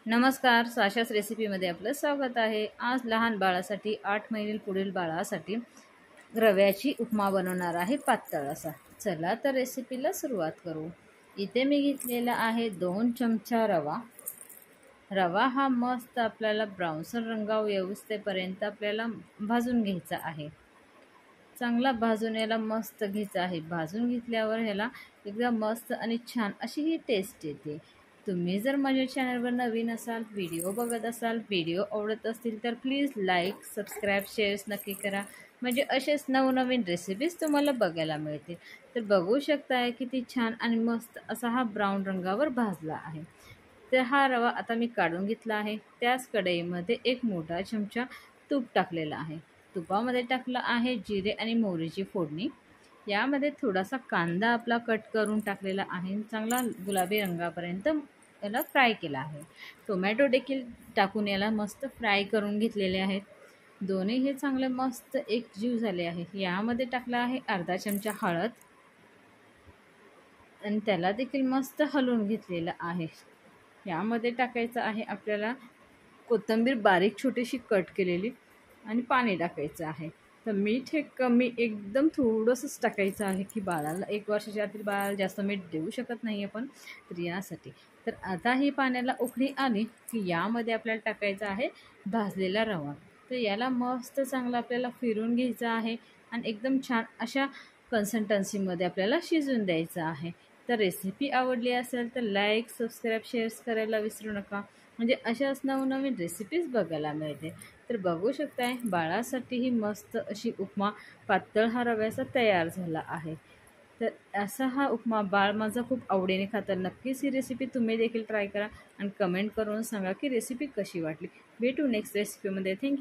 नमस्कार, साशास रेसिपीमध्ये आपलं स्वागत आहे। आज लहान बाळासाठी 8 महिने पुढील बाळासाठी रव्याची उपमा बनवणार आहे, पातळ असा। चला तर रेसिपीला सुरुवात करू। इथे मी घेतलेला आहे 2 चमचा रवा। रवा हा मस्त आपल्याला ब्राउनसर रंगावर येऊपर्यंत आपल्याला भाजून घ्यायचा आहे। चांगला भाजून याला मस्त घ्यायचा आहे। भाजून घेतल्यावर ह्याला एकदम मस्त आणि छान अशी ही टेस्ट येते। तुम्ही जर माझ्या चॅनलवर नवीन असाल, व्हिडिओ बघत असाल, व्हिडिओ आवडत असतील तर प्लीज लाईक, सबस्क्राईब, शेअर्स नक्की करा, म्हणजे असेच नवनवीन रेसिपीज तुम्हाला बघायला मिळतील। तर बघू शकताय किती छान आणि मस्त असा हा ब्राऊन रंगावर भाजला आहे। तर हा रवा आता मी काढून घेतला आहे। त्याच कढईमध्ये 1 मोठा चमचा तूप टाकलेला आहे। तुपामध्ये टाकलं आहे जिरे आणि मोहरीची फोडणी। यामध्ये थोडासा कांदा आपला कट करून टाकलेला आहे, चांगला गुलाबी रंगापर्यंत याला फ्राय केला आहे। टोमॅटो देखील टाकून याला मस्त फ्राय करून घेतलेले आहेत। दोन्ही हे चांगले मस्त एकजीव झाले आहे। यामध्ये टाकला आहे अर्धा चमचा हळद आणि त्याला देखील मस्त हलवून घेतलेलं आहे। यामध्ये टाकायचं आहे आपल्याला कोथिंबीर बारीक छोटीशी कट केलेली आणि पाणी टाकायचं आहे। तर मीठ हे कमी एकदम थोडंसंच टाकायचं आहे, की बाळाला 1 वर्षाच्या आतील बाळाला जास्त मीठ देऊ शकत नाही आपण, तर यासाठी। तर आता ही पाण्याला उकळी आली की यामध्ये आपल्याला टाकायचं आहे भाजलेला रवा। तर याला मस्त चांगलं आपल्याला फिरून घ्यायचं आहे आणि एकदम छान अशा कन्सिस्टन्सीमध्ये आपल्याला शिजून द्यायचं आहे। तर रेसिपी आवडली असेल तर लाईक, सबस्क्राईब, शेअर्स करायला विसरू नका, म्हणजे अशाच नवनवीन रेसिपीज बघायला मिळते। तर बघू शकताय बाळासाठी ही मस्त अशी उपमा पातळ हा रव्याचा तयार झाला आहे। तर असा हा उपमा बाळ माझं खूप आवडीने खातं। नक्कीच ही रेसिपी तुम्ही देखील ट्राय करा आणि कमेंट करून सांगा की रेसिपी कशी वाटली। भेटू नेक्स्ट रेसिपीमध्ये। थँक्यू।